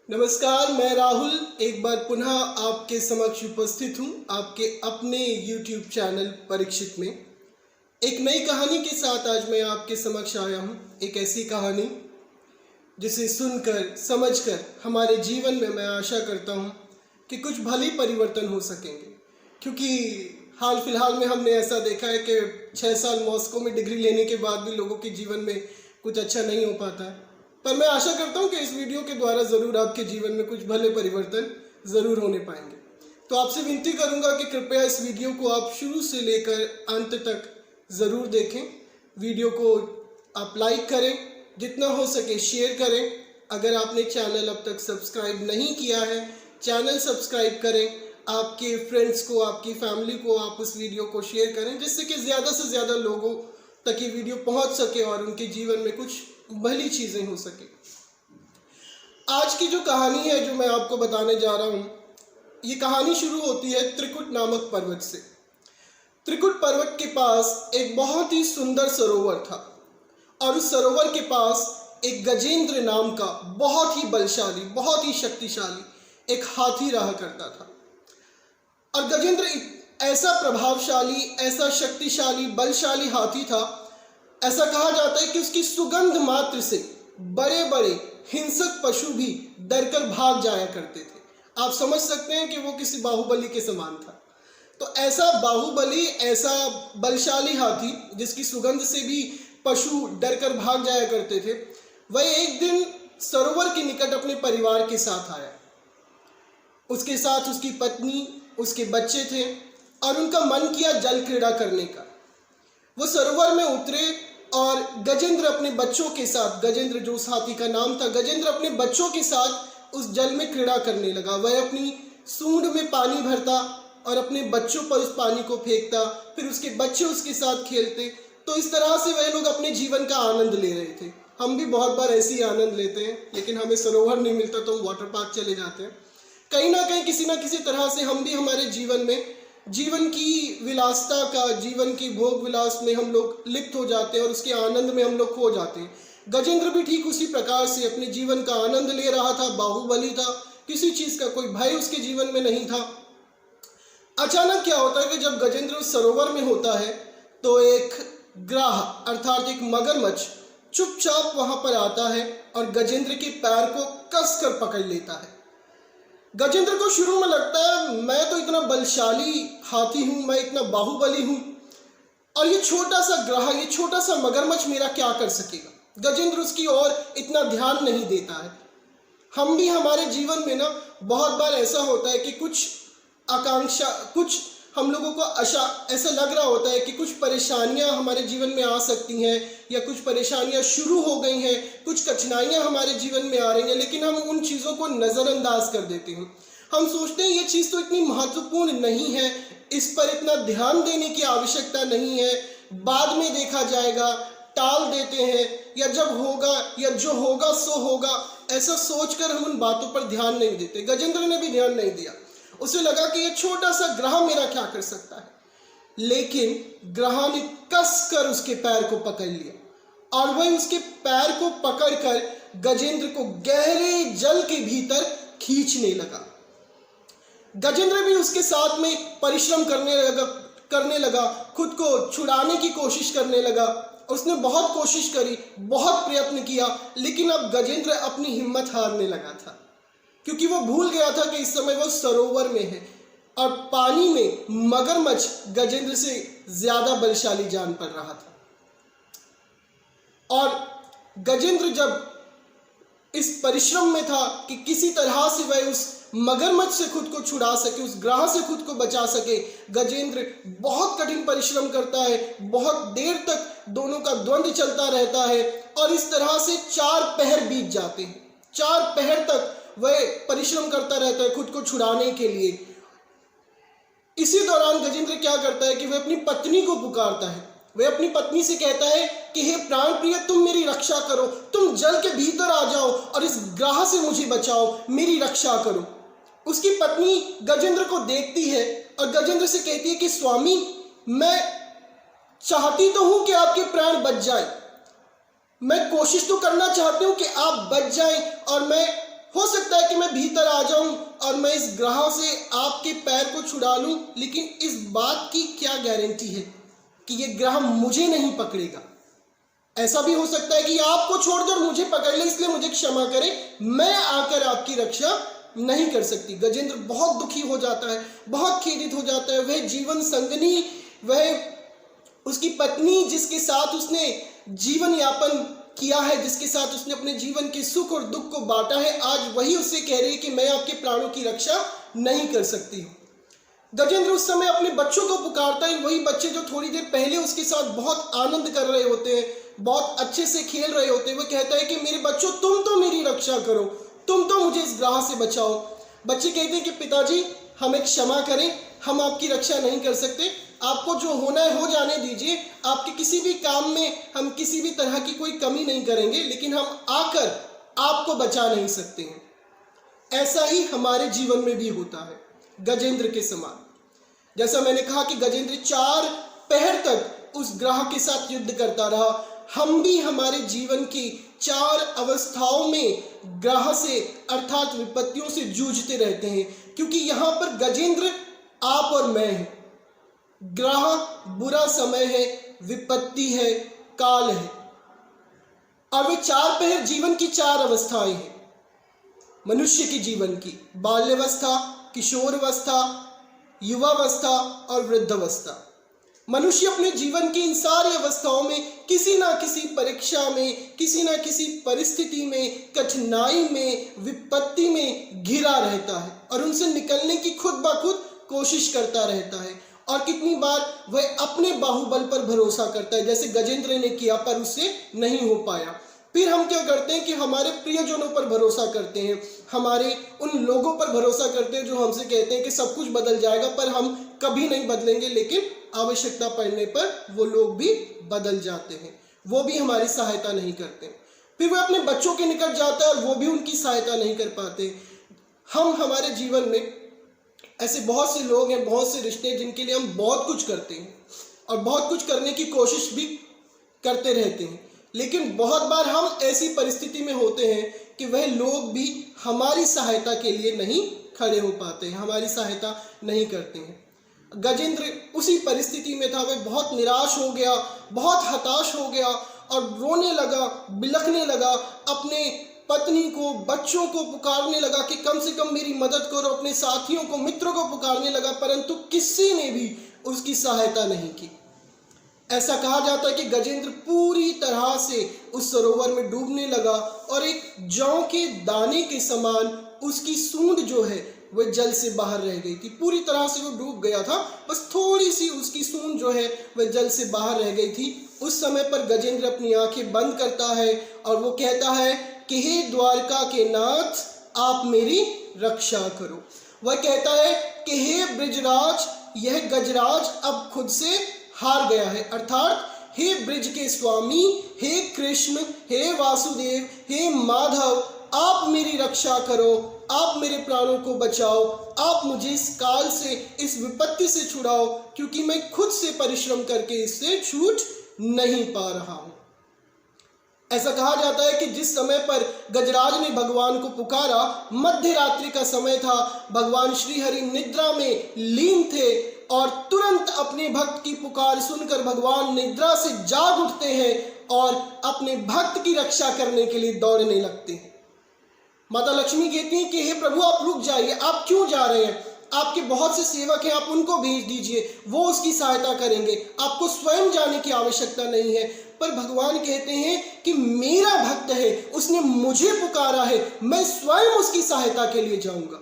नमस्कार, मैं राहुल एक बार पुनः आपके समक्ष उपस्थित हूँ आपके अपने YouTube चैनल परीक्षित में। एक नई कहानी के साथ आज मैं आपके समक्ष आया हूँ। एक ऐसी कहानी जिसे सुनकर समझकर हमारे जीवन में मैं आशा करता हूँ कि कुछ भले परिवर्तन हो सकेंगे, क्योंकि हाल फिलहाल में हमने ऐसा देखा है कि 6 साल मॉस्को में डिग्री लेने के बाद भी लोगों के जीवन में कुछ अच्छा नहीं हो पाता है। पर मैं आशा करता हूँ कि इस वीडियो के द्वारा ज़रूर आपके जीवन में कुछ भले परिवर्तन ज़रूर होने पाएंगे। तो आपसे विनती करूँगा कि कृपया इस वीडियो को आप शुरू से लेकर अंत तक ज़रूर देखें। वीडियो को आप लाइक करें, जितना हो सके शेयर करें। अगर आपने चैनल अब तक सब्सक्राइब नहीं किया है, चैनल सब्सक्राइब करें। आपके फ्रेंड्स को, आपकी फैमिली को आप उस वीडियो को शेयर करें, जिससे कि ज़्यादा से ज़्यादा लोगों तक ये वीडियो पहुँच सके और उनके जीवन में कुछ भली चीज़ें हो सके। आज की जो कहानी है जो मैं आपको बताने जा रहा हूँ, ये कहानी शुरू होती है त्रिकुट नामक पर्वत से। त्रिकुट पर्वत के पास एक बहुत ही सुंदर सरोवर था और उस सरोवर के पास एक गजेंद्र नाम का बहुत ही बलशाली, बहुत ही शक्तिशाली एक हाथी रहा करता था। और गजेंद्र ऐसा प्रभावशाली, ऐसा शक्तिशाली, बलशाली हाथी था। ऐसा कहा जाता है कि उसकी सुगंध मात्र से बड़े बड़े हिंसक पशु भी डरकर भाग जाया करते थे। आप समझ सकते हैं कि वो किसी बाहुबली के समान था। तो ऐसा बाहुबली, ऐसा बलशाली हाथी जिसकी सुगंध से भी पशु डरकर भाग जाया करते थे, वह एक दिन सरोवर के निकट अपने परिवार के साथ आया। उसके साथ उसकी पत्नी, उसके बच्चे थे और उनका मन किया जल क्रीड़ा करने का। वो सरोवर में उतरे और गजेंद्र अपने बच्चों के साथ, गजेंद्र जो उस हाथी का नाम था, गजेंद्र अपने बच्चों के साथ उस जल में क्रीड़ा करने लगा। वह अपनी सूंड में पानी भरता और अपने बच्चों पर उस पानी को फेंकता, फिर उसके बच्चे उसके साथ खेलते। तो इस तरह से वह लोग अपने जीवन का आनंद ले रहे थे। हम भी बहुत बार ऐसे ही आनंद लेते हैं, लेकिन हमें सरोवर नहीं मिलता तो हम वाटर पार्क चले जाते हैं। कहीं ना कहीं, किसी ना किसी तरह से हम भी हमारे जीवन में, जीवन की विलासता का, जीवन की भोग विलास में हम लोग लिप्त हो जाते हैं और उसके आनंद में हम लोग खो जाते हैं। गजेंद्र भी ठीक उसी प्रकार से अपने जीवन का आनंद ले रहा था। बाहुबली था, किसी चीज का कोई भय उसके जीवन में नहीं था। अचानक क्या होता है कि जब गजेंद्र उस सरोवर में होता है तो एक ग्राह अर्थात एक मगरमच्छ चुपचाप वहां पर आता है और गजेंद्र के पैर को कसकर पकड़ लेता है। गजेंद्र को शुरू में लगता है मैं तो इतना बलशाली हाथी हूं, मैं इतना बाहुबली हूं, और ये छोटा सा ग्राह, ये छोटा सा मगरमच्छ मेरा क्या कर सकेगा। गजेंद्र उसकी ओर इतना ध्यान नहीं देता है। हम भी हमारे जीवन में ना बहुत बार ऐसा होता है कि कुछ आकांक्षा, कुछ हम लोगों को ऐसा लग रहा होता है कि कुछ परेशानियां हमारे जीवन में आ सकती हैं, या कुछ परेशानियां शुरू हो गई हैं, कुछ कठिनाइयां हमारे जीवन में आ रही हैं, लेकिन हम उन चीज़ों को नज़रअंदाज कर देते हैं। हम सोचते हैं ये चीज़ तो इतनी महत्वपूर्ण नहीं है, इस पर इतना ध्यान देने की आवश्यकता नहीं है, बाद में देखा जाएगा, टाल देते हैं, या जब होगा या जो होगा सो होगा, ऐसा सोचकर हम उन बातों पर ध्यान नहीं देते। गजेंद्र ने भी ध्यान नहीं दिया। उसे लगा कि ये छोटा सा ग्रह मेरा क्या कर सकता है, लेकिन ग्रह ने कसकर उसके पैर को पकड़ लिया और वह उसके पैर को पकड़कर गजेंद्र को गहरे जल के भीतर खींचने लगा। गजेंद्र भी उसके साथ में परिश्रम करने लगा, खुद को छुड़ाने की कोशिश करने लगा। उसने बहुत कोशिश करी, बहुत प्रयत्न किया, लेकिन अब गजेंद्र अपनी हिम्मत हारने लगा था, क्योंकि वो भूल गया था कि इस समय वो सरोवर में है और पानी में मगरमच्छ गजेंद्र से ज्यादा बलशाली जान पड़ रहा था। और गजेंद्र जब इस परिश्रम में था कि किसी तरह से वह उस मगरमच्छ से खुद को छुड़ा सके, उस ग्रह से खुद को बचा सके, गजेंद्र बहुत कठिन परिश्रम करता है। बहुत देर तक दोनों का द्वंद्व चलता रहता है और इस तरह से 4 पहर बीत जाते हैं। 4 पहर तक वह परिश्रम करता रहता है खुद को छुड़ाने के लिए। इसी दौरान गजेंद्र क्या करता है कि वह अपनी पत्नी को पुकारता है। वह अपनी पत्नी से कहता है कि हे प्राण प्रिय, तुम मेरी रक्षा करो, तुम जल के भीतर आ जाओ और इस ग्रह से मुझे बचाओ, मेरी रक्षा करो। उसकी पत्नी गजेंद्र को देखती है और गजेंद्र से कहती है कि स्वामी, मैं चाहती तो हूं कि आपके प्राण बच जाए, मैं कोशिश तो करना चाहती हूं कि आप बच जाएं और मैं हो सकता है कि मैं भीतर आ जाऊं और मैं इस ग्रह से आपके पैर को छुड़ा लूं, लेकिन इस बात की क्या गारंटी है कि ये ग्रह मुझे नहीं पकड़ेगा। ऐसा भी हो सकता है कि आपको छोड़कर मुझे पकड़ ले, इसलिए मुझे क्षमा करें, मैं आकर आपकी रक्षा नहीं कर सकती। गजेंद्र बहुत दुखी हो जाता है, बहुत खेदित हो जाता है। वह जीवन संगनी, वह उसकी पत्नी जिसके साथ उसने जीवन यापन किया है, जिसके साथ उसने अपने जीवन के सुख और दुख को बांटा है, आज वही उससे कह रही है कि मैं आपके प्राणों की रक्षा नहीं कर सकती हूँ। गजेंद्र उस समय अपने बच्चों को पुकारता है, वही बच्चे जो थोड़ी देर पहले उसके साथ बहुत आनंद कर रहे होते हैं, बहुत अच्छे से खेल रहे होते हैं। वो कहता है कि मेरे बच्चों, तुम तो मेरी रक्षा करो, तुम तो मुझे इस ग्रह से बचाओ। बच्चे कहते हैं कि पिताजी हमें क्षमा करें, हम आपकी रक्षा नहीं कर सकते, आपको जो होना है हो जाने दीजिए, आपके किसी भी काम में हम किसी भी तरह की कोई कमी नहीं करेंगे, लेकिन हम आकर आपको बचा नहीं सकते हैं। ऐसा ही हमारे जीवन में भी होता है गजेंद्र के समान। जैसा मैंने कहा कि गजेंद्र 4 पहर तक उस ग्रह के साथ युद्ध करता रहा, हम भी हमारे जीवन की 4 अवस्थाओं में ग्रह से अर्थात विपत्तियों से जूझते रहते हैं, क्योंकि यहाँ पर गजेंद्र आप और मैं हैं। ग्रह बुरा समय है, विपत्ति है, काल है, और वे 4 पहर जीवन की 4 अवस्थाएं हैं मनुष्य के जीवन की: बाल्यावस्था, किशोरावस्था, युवावस्था और वृद्धावस्था। मनुष्य अपने जीवन की इन सारी अवस्थाओं में किसी ना किसी परीक्षा में, किसी ना किसी परिस्थिति में, कठिनाई में, विपत्ति में घिरा रहता है और उनसे निकलने की खुद ब खुद कोशिश करता रहता है। और कितनी बार वह अपने बाहुबल पर भरोसा करता है, जैसे गजेंद्र ने किया, पर उससे नहीं हो पाया। फिर हम क्या करते हैं कि हमारे प्रियजनों पर भरोसा करते हैं, हमारे उन लोगों पर भरोसा करते हैं जो हमसे कहते हैं कि सब कुछ बदल जाएगा, पर हम कभी नहीं बदलेंगे, लेकिन आवश्यकता पड़ने पर वो लोग भी बदल जाते हैं, वो भी हमारी सहायता नहीं करते। फिर वह अपने बच्चों के निकट जाता है और वो भी उनकी सहायता नहीं कर पाते। हम हमारे जीवन में ऐसे बहुत से लोग हैं, बहुत से रिश्ते हैं जिनके लिए हम बहुत कुछ करते हैं और बहुत कुछ करने की कोशिश भी करते रहते हैं, लेकिन बहुत बार हम ऐसी परिस्थिति में होते हैं कि वह लोग भी हमारी सहायता के लिए नहीं खड़े हो पाते हैं, हमारी सहायता नहीं करते हैं। गजेंद्र उसी परिस्थिति में था, वह बहुत निराश हो गया, बहुत हताश हो गया और रोने लगा, बिलखने लगा, अपने पत्नी को, बच्चों को पुकारने लगा कि कम से कम मेरी मदद करो, अपने साथियों को, मित्रों को पुकारने लगा, परंतु किसी ने भी उसकी सहायता नहीं की। ऐसा कहा जाता है कि गजेंद्र पूरी तरह से उस सरोवर में डूबने लगा और एक जौ के दाने के समान उसकी सूंड जो है वह जल से बाहर रह गई थी। पूरी तरह से वो डूब गया था, बस थोड़ी सी उसकी सूंड जो है वह जल से बाहर रह गई थी। उस समय पर गजेंद्र अपनी आंखें बंद करता है और वो कहता है कि हे द्वारका के नाथ, आप मेरी रक्षा करो। वह कहता है कि हे ब्रिजराज, यह गजराज अब खुद से हार गया है, अर्थात हे ब्रिज के स्वामी, हे कृष्ण, हे वासुदेव, हे माधव, आप मेरी रक्षा करो, आप मेरे प्राणों को बचाओ, आप मुझे इस काल से, इस विपत्ति से छुड़ाओ, क्योंकि मैं खुद से परिश्रम करके इससे छूट नहीं पा रहा हूं। ऐसा कहा जाता है कि जिस समय पर गजराज ने भगवान को पुकारा, मध्य रात्रि का समय था, भगवान श्री हरि निद्रा में लीन थे और तुरंत अपने भक्त की पुकार सुनकर भगवान निद्रा से जाग उठते हैं और अपने भक्त की रक्षा करने के लिए दौड़ने लगते हैं। माता लक्ष्मी कहती हैं कि हे प्रभु, आप रुक जाइए, आप क्यों जा रहे हैं? आपके बहुत से सेवक हैं, आप उनको भेज दीजिए, वो उसकी सहायता करेंगे, आपको स्वयं जाने की आवश्यकता नहीं है। पर भगवान कहते हैं कि मेरा भक्त है, उसने मुझे पुकारा है, मैं स्वयं उसकी सहायता के लिए जाऊंगा।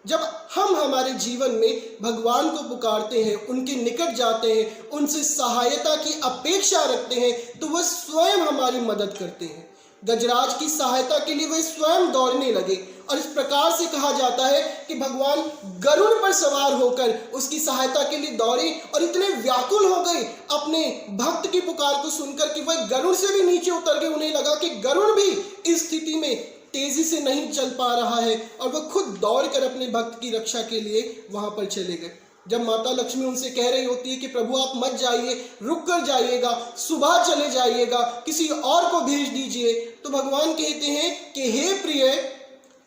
जब हम हमारे जीवन में भगवान को पुकारते हैं, उनके निकट जाते हैं, उनसे सहायता की अपेक्षा रखते हैं, तो वह स्वयं हमारी मदद करते हैं। गजराज की सहायता के लिए वे स्वयं दौड़ने लगे और इस प्रकार से कहा जाता है कि भगवान गरुड़ पर सवार होकर उसकी सहायता के लिए दौड़े और इतने व्याकुल हो गए अपने भक्त की पुकार को सुनकर कि वह गरुड़ से भी नीचे उतर गए। उन्हें लगा कि गरुड़ भी इस स्थिति में तेजी से नहीं चल पा रहा है और वह खुद दौड़कर अपने भक्त की रक्षा के लिए वहां पर चले गए। जब माता लक्ष्मी उनसे कह रही होती है कि प्रभु आप मत जाइए, रुक कर जाइएगा, सुबह चले जाइएगा, किसी और को भेज दीजिए, तो भगवान कहते हैं कि हे प्रिय,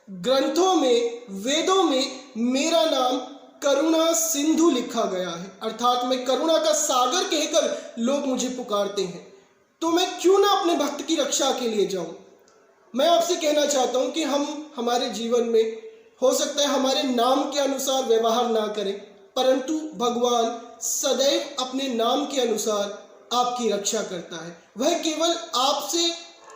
ग्रंथों में, वेदों में मेरा नाम करुणा सिंधु लिखा गया है, अर्थात मैं करुणा का सागर कहकर लोग मुझे पुकारते हैं। तो मैं क्यों ना अपने भक्त की रक्षा के लिए जाऊं। मैं आपसे कहना चाहता हूं कि हम हमारे जीवन में हो सकता है हमारे नाम के अनुसार व्यवहार ना करें, परंतु भगवान सदैव अपने नाम के अनुसार आपकी रक्षा करता है। वह केवल आपसे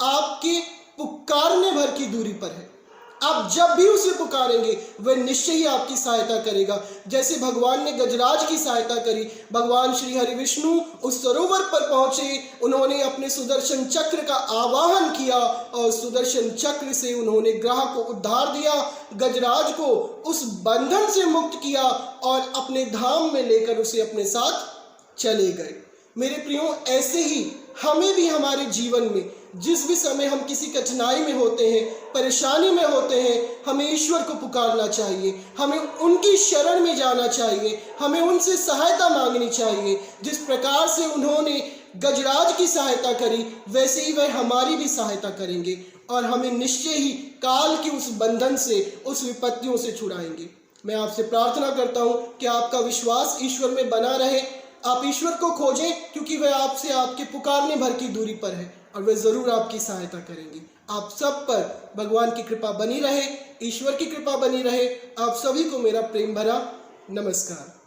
आपके पुकारने भर की दूरी पर है। आप जब भी उसे पुकारेंगे वह निश्चय ही आपकी सहायता करेगा। जैसे भगवान ने गजराज की सहायता करी, भगवान श्री हरि विष्णु उस सरोवर पर पहुंचे, उन्होंने अपने सुदर्शन चक्र का आवाहन किया और सुदर्शन चक्र से उन्होंने ग्रह को उद्धार दिया, गजराज को उस बंधन से मुक्त किया और अपने धाम में लेकर उसे अपने साथ चले गए। मेरे प्रियो, ऐसे ही हमें भी हमारे जीवन में जिस भी समय हम किसी कठिनाई में होते हैं, परेशानी में होते हैं, हमें ईश्वर को पुकारना चाहिए, हमें उनकी शरण में जाना चाहिए, हमें उनसे सहायता मांगनी चाहिए। जिस प्रकार से उन्होंने गजराज की सहायता करी, वैसे ही वह हमारी भी सहायता करेंगे और हमें निश्चय ही काल की उस बंधन से, उस विपत्तियों से छुड़ाएंगे। मैं आपसे प्रार्थना करता हूँ कि आपका विश्वास ईश्वर में बना रहे। आप ईश्वर को खोजें, क्योंकि वह आपसे आपके पुकारने भर की दूरी पर है और वे जरूर आपकी सहायता करेंगे। आप सब पर भगवान की कृपा बनी रहे, ईश्वर की कृपा बनी रहे। आप सभी को मेरा प्रेम भरा नमस्कार।